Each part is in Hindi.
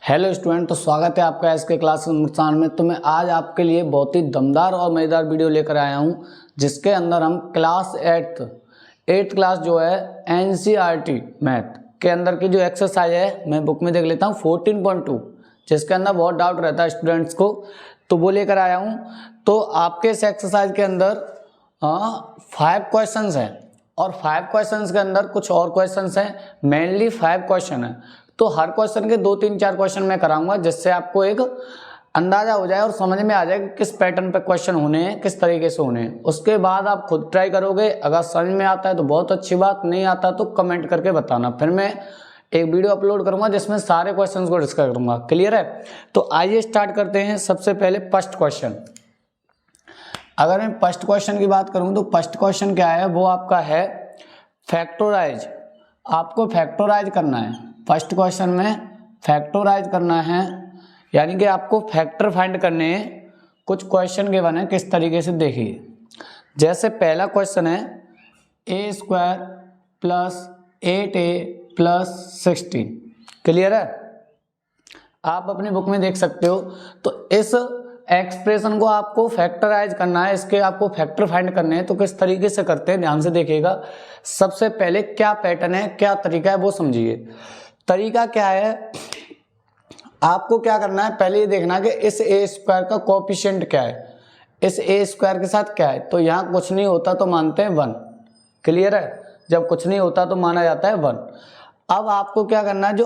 हेलो स्टूडेंट, तो स्वागत है आपका इसके क्लास नुकसान में। तो मैं आज आपके लिए बहुत ही दमदार और मज़ेदार वीडियो लेकर आया हूं, जिसके अंदर हम क्लास एट्थ क्लास जो है एनसीईआरटी मैथ के अंदर की जो एक्सरसाइज है, मैं बुक में देख लेता हूं 14.2, जिसके अंदर बहुत डाउट रहता है स्टूडेंट्स को, तो वो लेकर आया हूँ। तो आपके इस एक्सरसाइज के अंदर 5 क्वेश्चन हैं और 5 क्वेश्चन के अंदर कुछ और क्वेश्चन हैं, मेनली 5 क्वेश्चन है। तो हर क्वेश्चन के 2-3-4 क्वेश्चन मैं कराऊंगा, जिससे आपको एक अंदाजा हो जाए और समझ में आ जाए कि किस पैटर्न पे क्वेश्चन होने हैं, किस तरीके से होने हैं। उसके बाद आप खुद ट्राई करोगे, अगर समझ में आता है तो बहुत अच्छी बात, नहीं आता तो कमेंट करके बताना। फिर मैं एक वीडियो अपलोड करूंगा जिसमें सारे क्वेश्चन को डिस्कस करूंगा। क्लियर है? तो आइए स्टार्ट करते हैं। सबसे पहले फर्स्ट क्वेश्चन। अगर मैं फर्स्ट क्वेश्चन की बात करूं तो फर्स्ट क्वेश्चन क्या है, वो आपका है फैक्टराइज। आपको फैक्टराइज करना है। फर्स्ट क्वेश्चन में फैक्टराइज करना है, यानी कि आपको फैक्टर फाइंड करने हैं। कुछ क्वेश्चन के बने किस तरीके से, देखिए। जैसे पहला क्वेश्चन है a² + 8a + 16। क्लियर है? आप अपनी बुक में देख सकते हो। तो इस एक्सप्रेशन को आपको फैक्टराइज करना है, इसके आपको फैक्टर फाइंड करने हैं। तो किस तरीके से करते हैं, ध्यान से देखिएगा। सबसे पहले क्या पैटर्न है, क्या तरीका है, वो समझिए। तरीका क्या है, आपको क्या करना है, पहले ये देखना कि इस a² का कोएफिशिएंट क्या है, इस a² के साथ क्या है। तो यहाँ कुछ नहीं होता तो मानते हैं 1। क्लियर है? जब कुछ नहीं होता तो माना जाता है 1। अब आपको क्या करना है, जो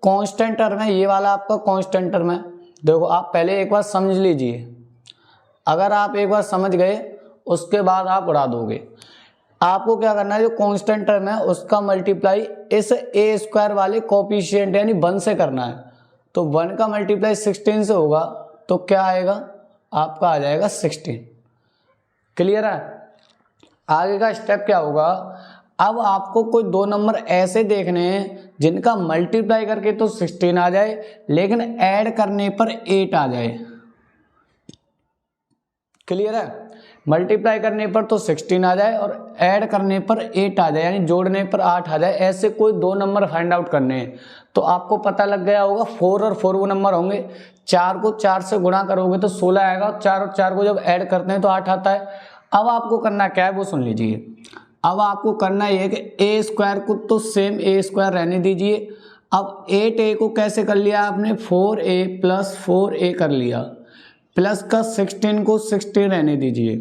कांस्टेंट टर्म है, ये वाला आपका कांस्टेंट टर्म है। देखो, आप पहले एक बार समझ लीजिए। अगर आप एक बार समझ गए, उसके बाद आप उड़ा दोगे। आपको क्या करना है, जो कांस्टेंट टर्म है उसका मल्टीप्लाई इस a² वाले कोएफिशिएंट यानी 1 से करना है। तो 1 का मल्टीप्लाई 16 से होगा, तो क्या आएगा, आपका आ जाएगा 16। क्लियर है? आगे का स्टेप क्या होगा, अब आपको कोई 2 नंबर ऐसे देखने हैं जिनका मल्टीप्लाई करके तो 16 आ जाए, लेकिन ऐड करने पर 8 आ जाए। क्लियर है? मल्टीप्लाई करने पर तो 16 आ जाए और ऐड करने पर 8 आ जाए, यानी जोड़ने पर 8 आ जाए। ऐसे कोई 2 नंबर फाइंड आउट करने हैं। तो आपको पता लग गया होगा 4 और 4 वो नंबर होंगे। 4 को 4 से गुणा करोगे तो 16 आएगा, 4 और 4 को जब ऐड करते हैं तो 8 आता है। अब आपको करना क्या है, वो सुन लीजिए। अब आपको करना ये है कि a² को तो सेम a² रहने दीजिए। अब 8a को कैसे कर लिया आपने, 4a + 4a कर लिया, प्लस का 16 को 16 रहने दीजिए।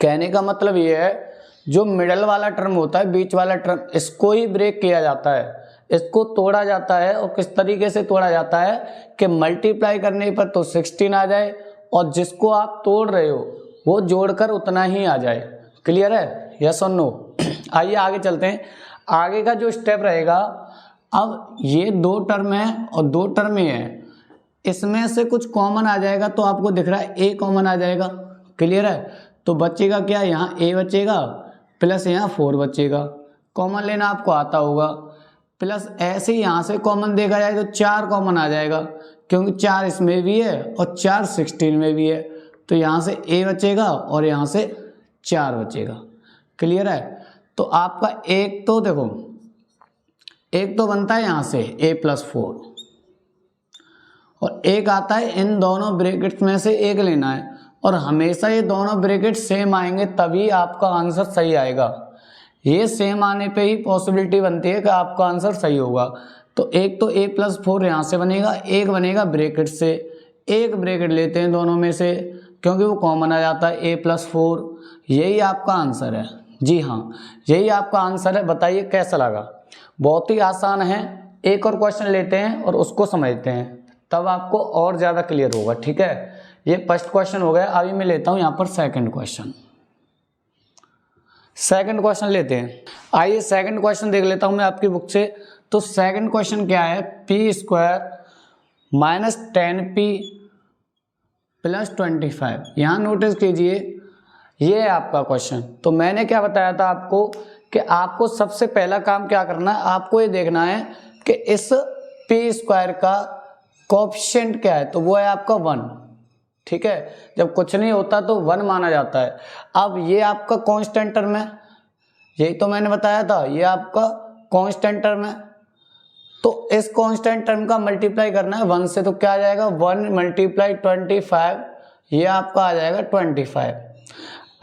कहने का मतलब ये है, जो मिडल वाला टर्म होता है, बीच वाला टर्म, इसको ही ब्रेक किया जाता है, इसको तोड़ा जाता है। और किस तरीके से तोड़ा जाता है कि मल्टीप्लाई करने पर तो 16 आ जाए और जिसको आप तोड़ रहे हो वो जोड़कर उतना ही आ जाए। क्लियर है? यस और नो? आइए आगे चलते हैं। आगे का जो स्टेप रहेगा, अब ये 2 टर्म है और 2 टर्म ही है, इसमें से कुछ कॉमन आ जाएगा। तो आपको दिख रहा है a कॉमन आ जाएगा। क्लियर है? तो बचेगा क्या, यहाँ a बचेगा प्लस यहाँ 4 बचेगा। कॉमन लेना आपको आता होगा। प्लस ऐसे ही यहाँ से कॉमन देखा जाए तो 4 कॉमन आ जाएगा, क्योंकि 4 इसमें भी है और 4 16 में भी है। तो यहाँ से a बचेगा और यहाँ से 4 बचेगा। क्लियर है? तो आपका एक तो देखो, एक तो बनता है यहाँ से a + 4 और एक आता है, इन दोनों ब्रैकेट्स में से एक लेना है। और हमेशा ये दोनों ब्रैकेट सेम आएंगे तभी आपका आंसर सही आएगा। ये सेम आने पे ही पॉसिबिलिटी बनती है कि आपका आंसर सही होगा। तो एक तो a + 4 यहाँ से बनेगा, एक बनेगा ब्रैकेट से। एक ब्रैकेट लेते हैं दोनों में से, क्योंकि वो कॉमन आ जाता है, a + 4। यही आपका आंसर है। जी हाँ, यही आपका आंसर है। बताइए कैसा लगा? बहुत ही आसान है। एक और क्वेश्चन लेते हैं और उसको समझते हैं, तब आपको और ज़्यादा क्लियर होगा। ठीक है? ये फर्स्ट क्वेश्चन हो गया। अभी मैं लेता हूं यहाँ पर सेकंड क्वेश्चन। सेकंड क्वेश्चन लेते हैं। आइए सेकंड क्वेश्चन देख लेता हूं मैं आपकी बुक से। तो सेकंड क्वेश्चन क्या है, p² - 10p + 25। यहाँ नोटिस कीजिए, ये है आपका क्वेश्चन। तो मैंने क्या बताया था आपको कि आपको सबसे पहला काम क्या करना है, आपको ये देखना है कि इस p² का कोएफिशिएंट क्या है। तो वो है आपका 1। ठीक है? जब कुछ नहीं होता तो 1 माना जाता है। अब ये आपका कांस्टेंट टर्म है, यही तो मैंने बताया था, ये आपका कांस्टेंट टर्म है। तो इस कांस्टेंट टर्म का मल्टीप्लाई करना है 1 से, तो क्या आ जाएगा 1 मल्टीप्लाई 25, ये आपका आ जाएगा 25।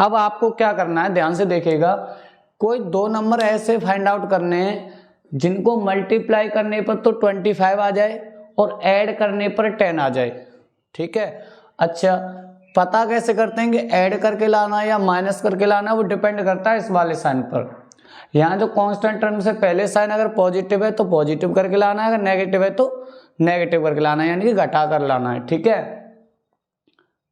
अब आपको क्या करना है, ध्यान से देखिएगा, कोई दो नंबर ऐसे फाइंड आउट करने हैं जिनको मल्टीप्लाई करने पर तो 25 आ जाए और ऐड करने पर 10 आ जाए। ठीक है, अच्छा पता कैसे करते हैं कि ऐड करके लाना या माइनस करके लाना, वो डिपेंड करता है इस वाले साइन पर। यहाँ जो कांस्टेंट टर्म से पहले साइन अगर पॉजिटिव है तो पॉजिटिव करके लाना है, अगर नेगेटिव है तो नेगेटिव करके लाना है, यानी कि घटा कर लाना है। ठीक है,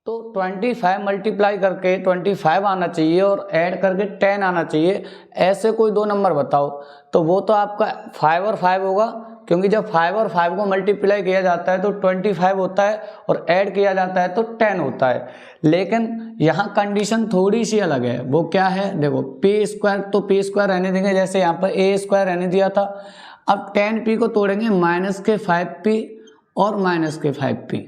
तो 25 मल्टीप्लाई करके 25 आना चाहिए और ऐड करके 10 आना चाहिए, ऐसे कोई दो नंबर बताओ। तो वो तो आपका 5 और 5 होगा, क्योंकि जब 5 और 5 को मल्टीप्लाई किया जाता है तो 25 होता है और ऐड किया जाता है तो 10 होता है। लेकिन यहाँ कंडीशन थोड़ी सी अलग है, वो क्या है, देखो पी स्क्वायर, तो पी स्क्वायर रहने देंगे, जैसे यहाँ पर ए स्क्वायर रहने दिया था। अब 10p को तोड़ेंगे -5p और -5p।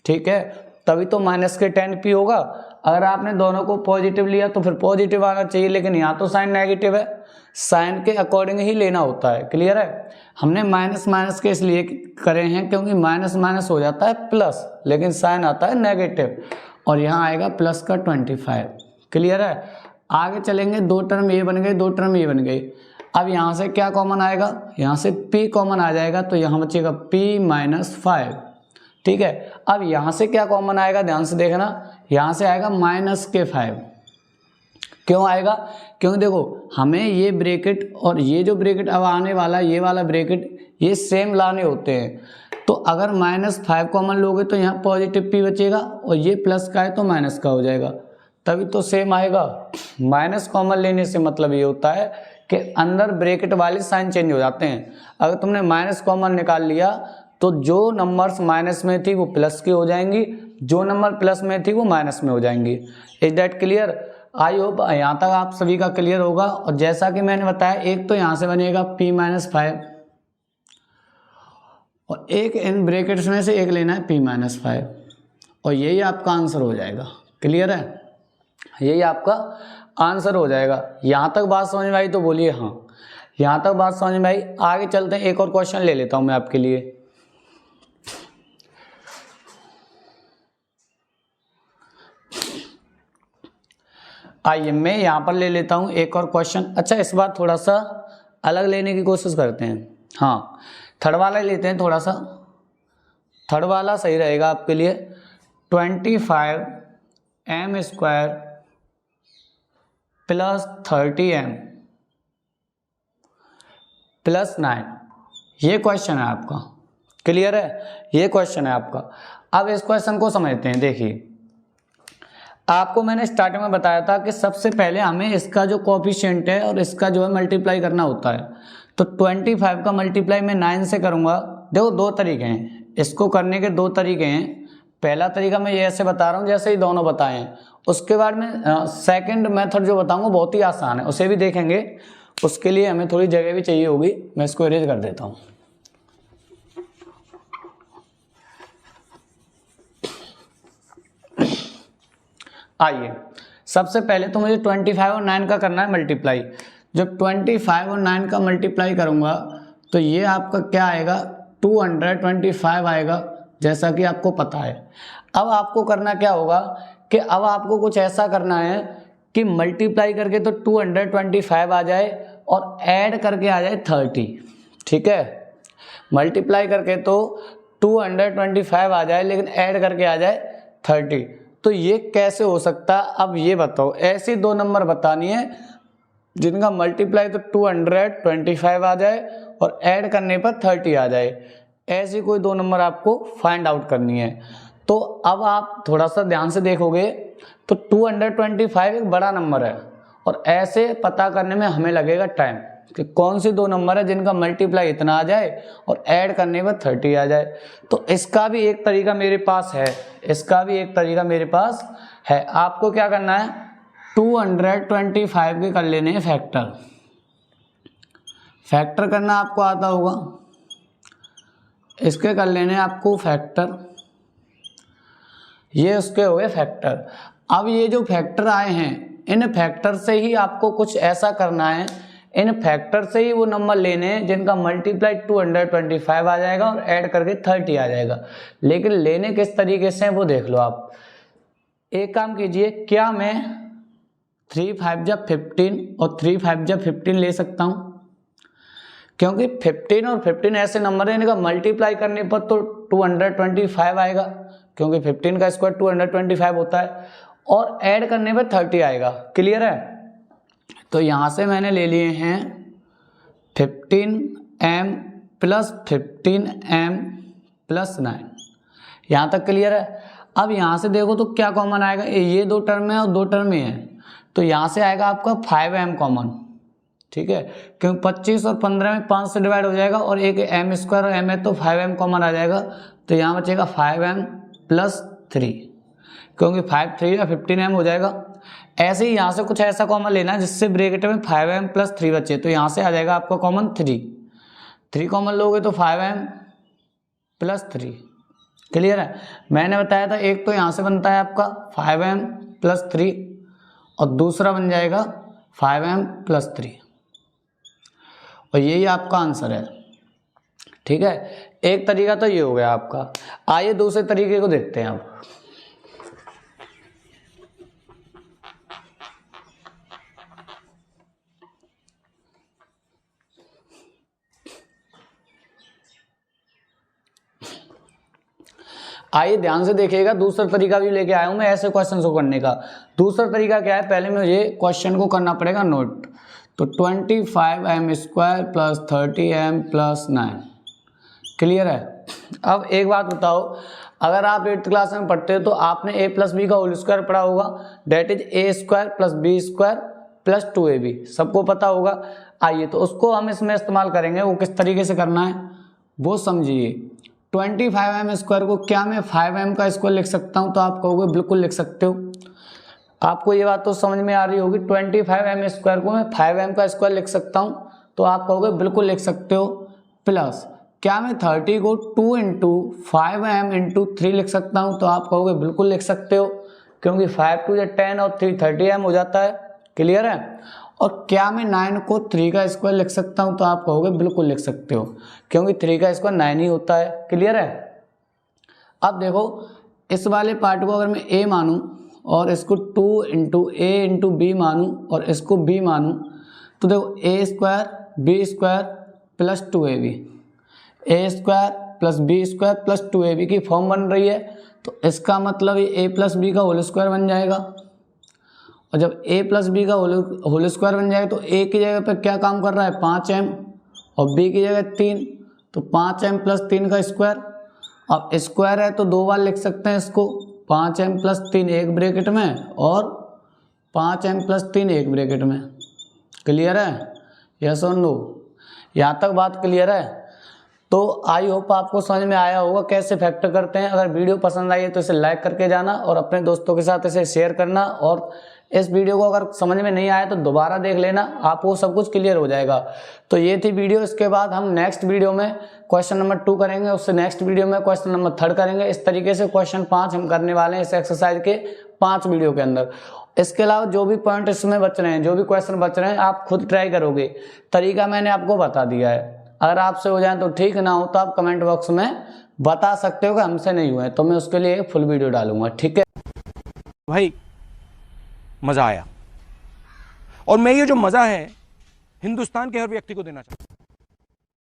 ठीक है, तभी तो -10p होगा। अगर आपने दोनों को पॉजिटिव लिया तो फिर पॉजिटिव आना चाहिए, लेकिन यहाँ तो साइन नेगेटिव है, साइन के अकॉर्डिंग ही लेना होता है। क्लियर है, हमने माइनस माइनस के इसलिए करे हैं क्योंकि माइनस माइनस हो जाता है प्लस, लेकिन साइन आता है नेगेटिव, और यहाँ आएगा प्लस का 25। क्लियर है, आगे चलेंगे, दो टर्म ये बन गई, दो टर्म ये बन गई। अब यहाँ से क्या कॉमन आएगा, यहाँ से p कॉमन आ जाएगा, तो यहाँ बचेगा p-5। ठीक है, अब यहाँ से क्या कॉमन आएगा, ध्यान से देखना, यहाँ से आएगा -5। क्यों आएगा, क्योंकि देखो हमें ये ब्रैकेट और ये जो ब्रैकेट अब आने वाला, ये वाला ब्रैकेट, ये सेम लाने होते हैं। तो अगर -5 कॉमन लोगे तो यहाँ पॉजिटिव p बचेगा, और ये प्लस का है तो माइनस का हो जाएगा, तभी तो सेम आएगा। माइनस कॉमन लेने से मतलब ये होता है कि अंदर ब्रैकेट वाले साइन चेंज हो जाते हैं। अगर तुमने माइनस कॉमन निकाल लिया तो जो नंबर्स माइनस में थी वो प्लस की हो जाएंगी, जो नंबर प्लस में थी वो माइनस में हो जाएंगी। Is that clear? I hope यहाँ तक आप सभी का क्लियर होगा। और जैसा कि मैंने बताया, एक तो यहाँ से बनेगा p-5 और एक इन ब्रैकेट्स में से एक लेना है p-5, और यही आपका आंसर हो जाएगा। क्लियर है, यही आपका आंसर हो जाएगा। यहाँ तक बात समझ में आई तो बोलिए हाँ, यहाँ तक बात समझ में आई। आगे चलते हैं, एक और क्वेश्चन ले लेता हूँ मैं आपके लिए। आइए मैं यहाँ पर ले लेता हूँ एक और क्वेश्चन। अच्छा, इस बार थोड़ा सा अलग लेने की कोशिश करते हैं। हाँ, थर्ड वाला ही लेते हैं, थोड़ा सा थर्ड वाला सही रहेगा आपके लिए। 25m² + 30m + 9, ये क्वेश्चन है आपका। क्लियर है, ये क्वेश्चन है आपका। अब इस क्वेश्चन को समझते हैं। देखिए, आपको मैंने स्टार्टिंग में बताया था कि सबसे पहले हमें इसका जो कोएफिशिएंट है और इसका जो है मल्टीप्लाई करना होता है। तो 25 का मल्टीप्लाई मैं 9 से करूंगा। देखो दो तरीके हैं, इसको करने के दो तरीके हैं। पहला तरीका मैं ये ऐसे बता रहा हूँ जैसे ही दोनों बताए हैं। उसके बाद में सेकंड मेथड जो बताऊंगा बहुत ही आसान है, उसे भी देखेंगे। उसके लिए हमें थोड़ी जगह भी चाहिए होगी, मैं इसको इरेज कर देता हूँ। आइए, सबसे पहले तो मुझे 25 और 9 का करना है मल्टीप्लाई। जब 25 और 9 का मल्टीप्लाई करूंगा तो ये आपका क्या आएगा, 225 आएगा, जैसा कि आपको पता है। अब आपको करना क्या होगा कि अब आपको कुछ ऐसा करना है कि मल्टीप्लाई करके तो 225 आ जाए और ऐड करके आ जाए 30। ठीक है, मल्टीप्लाई करके तो 225 आ जाए लेकिन ऐड करके आ जाए 30। तो ये कैसे हो सकता है, अब ये बताओ। ऐसे दो नंबर बतानी है जिनका मल्टीप्लाई तो 225 आ जाए और ऐड करने पर 30 आ जाए। ऐसी कोई दो नंबर आपको फाइंड आउट करनी है। तो अब आप थोड़ा सा ध्यान से देखोगे तो 225 एक बड़ा नंबर है, और ऐसे पता करने में हमें लगेगा टाइम कि कौन सी दो नंबर है जिनका मल्टीप्लाई इतना आ जाए और ऐड करने पर 30 आ जाए। तो इसका भी एक तरीका मेरे पास है, इसका भी एक तरीका मेरे पास है। आपको क्या करना है, 225 के कर लेने हैं फैक्टर। फैक्टर करना आपको आता होगा, इसके कर लेने आपको फैक्टर। ये उसके हो गए फैक्टर। अब ये जो फैक्टर आए हैं, इन फैक्टर से ही आपको कुछ ऐसा करना है, इन फैक्टर से ही वो नंबर लेने हैं जिनका मल्टीप्लाई 225 आ जाएगा और ऐड करके 30 आ जाएगा। लेकिन लेने किस तरीके से वो देख लो आप। एक काम कीजिए, क्या मैं 3 5 जा 15 और 3 5 जा 15 ले सकता हूँ? क्योंकि 15 और 15 ऐसे नंबर है, इनका मल्टीप्लाई करने पर तो 225 आएगा, क्योंकि 15 का स्क्वायर 225 होता है, और ऐड करने पर 30 आएगा। क्लियर है? तो यहाँ से मैंने ले लिए हैं 15m प्लस 15m प्लस 9। यहाँ तक क्लियर है? अब यहाँ से देखो तो क्या कॉमन आएगा, ये 2 टर्म है और 2 टर्म ही है, तो यहाँ से आएगा आपका 5m कॉमन। ठीक है, क्योंकि 25 और 15 में 5 से डिवाइड हो जाएगा और एक m स्क्वायर और m है तो 5m कॉमन आ जाएगा, तो यहाँ बचेगा 5m प्लस 3, क्योंकि 5 3 या 15m हो जाएगा। ऐसे ही यहाँ से कुछ ऐसा कॉमन लेना है जिससे ब्रैकेट में 5m प्लस 3 बचे, तो यहाँ से आ जाएगा आपका कॉमन 3 कॉमन लोगे तो 5m प्लस 3। क्लियर है? मैंने बताया था एक तो यहाँ से बनता है आपका 5m प्लस 3 और दूसरा बन जाएगा 5m प्लस 3, और यही आपका आंसर है। ठीक है, एक तरीका तो ये हो गया आपका। आइए दूसरे तरीके को देखते हैं अब। आइए ध्यान से देखिएगा, दूसरा तरीका भी लेके आया हूं मैं ऐसे क्वेश्चन को करने का। दूसरा तरीका क्या है, पहले मुझे क्वेश्चन को करना पड़ेगा नोट। तो 25m square plus 30m plus 9। Clear है? अब एक बात बताओ, अगर आप 8th क्लास में पढ़ते हो तो आपने a प्लस बी का होल स्क्वायर पढ़ा होगा, that is a square plus B square plus 2ab, सबको पता होगा। आइए तो उसको हम इसमें इस्तेमाल करेंगे, वो किस तरीके से करना है वो समझिए। 25m स्क्वायर को क्या मैं 5m का स्क्वायर लिख सकता हूँ? तो आप कहोगे बिल्कुल लिख सकते हो। आपको ये बात तो समझ में आ रही होगी, 25m स्क्वायर को मैं 5m का स्क्वायर लिख सकता हूँ, तो आप कहोगे बिल्कुल लिख सकते हो। प्लस क्या मैं 30 को 2 इंटू 5m इंटू 3 लिख सकता हूँ? तो आप कहोगे बिल्कुल लिख सकते हो, क्योंकि 5 2 10 और 3 30m हो जाता है। क्लियर है? और क्या मैं 9 को 3 का स्क्वायर लिख सकता हूँ? तो आप कहोगे बिल्कुल लिख सकते हो, क्योंकि 3 का स्क्वायर 9 ही होता है। क्लियर है? अब देखो, इस वाले पार्ट को अगर मैं a मानूं और इसको 2 इंटू a इंटू बी मानूं और इसको b मानूं, तो देखो a square b square plus 2ab, a square plus b square plus 2ab की फॉर्म बन रही है, तो इसका मतलब ये a प्लस बी का होल स्क्वायर बन जाएगा। और जब a प्लस बी का होल स्क्वायर बन जाएगा तो a की जगह पर क्या काम कर रहा है 5m और b की जगह 3, तो 5m प्लस 3 का स्क्वायर। अब स्क्वायर है तो 2 बार लिख सकते हैं इसको, 5m प्लस 3 एक ब्रैकेट में और 5m प्लस 3 एक ब्रैकेट में। क्लियर है? यस और नो? यहाँ तक बात क्लियर है? तो आई होप आपको समझ में आया होगा कैसे फैक्टर करते हैं। अगर वीडियो पसंद आई है तो इसे लाइक करके जाना और अपने दोस्तों के साथ इसे शेयर करना, और इस वीडियो को अगर समझ में नहीं आया तो दोबारा देख लेना, आपको सब कुछ क्लियर हो जाएगा। तो ये थी वीडियो। इसके बाद हम नेक्स्ट वीडियो में क्वेश्चन नंबर 2 करेंगे, उससे नेक्स्ट वीडियो में क्वेश्चन नंबर 3 करेंगे। इस तरीके से क्वेश्चन 5 हम करने वाले हैं इस एक्सरसाइज के 5 वीडियो के अंदर। इसके अलावा जो भी पॉइंट इसमें बच रहे हैं, जो भी क्वेश्चन बच रहे हैं, आप खुद ट्राई करोगे। तरीका मैंने आपको बता दिया है, अगर आपसे हो जाए तो ठीक, ना हो तो आप कमेंट बॉक्स में बता सकते हो कि हमसे नहीं हुए, तो मैं उसके लिए एक फुल वीडियो डालूंगा। ठीक है भाई, मजा आया, और मैं ये जो मजा है हिंदुस्तान के हर व्यक्ति को देना चाहता हूं।